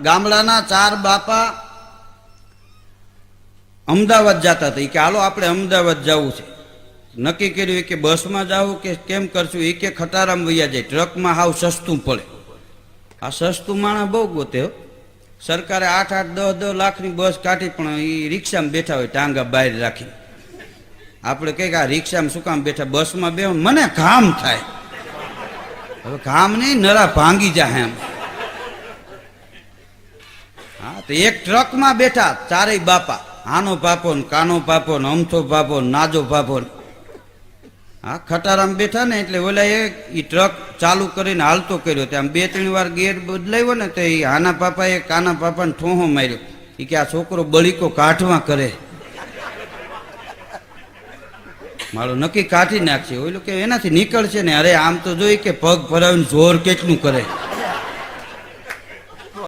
ગામડાના 4 બાપા અમદાવાદ જતા હતા. કે હાલો આપણે અમદાવાદ જવું છે. નક્કી કર્યું કે બસમાં જવું કે કેમ કરશું. એ કે ખટારામ વૈયા જાય, ટ્રકમાં હાવ સસ્તું પડે. આ સસ્તું માણસ બહુ ગોતે. સરકારે 8-8, 10-10 લાખની બસ કાઢી, પણ એ રિક્ષામાં બેઠા હોય ટાંગા બહાર રાખી. આપણે કહીએ આ રિક્ષામાં શું કામ બેઠા, બસમાં બે મને કામ થાય. હવે કામ નહીં, નરા ભાંગી જાય એમ. હા, તો એક ટ્રકમાં બેઠા 4 બાપા, આનો પાપો ને કાનો પાપો ને અમથો પાપો ને નાજો પાપો. હા, ખટારામ બેઠા ને એટલે ઓલા એ ટ્રક ચાલુ કરીને હાલતો કર્યો. ત્યાં 2-3 વાર ગેર બદલાવ્યો ને તો એ આના પાપાએ કાના પાપાને ઠોહો માર્યો. એ કે આ છોકરો બળીકો કાઢવા કરે, મારો નક્કી કાઢી નાખશે. ઓલું કે એનાથી નીકળશે ને. અરે આમ તો જોઈ કે પગ ભરાવીને જોર કેટલું કરે.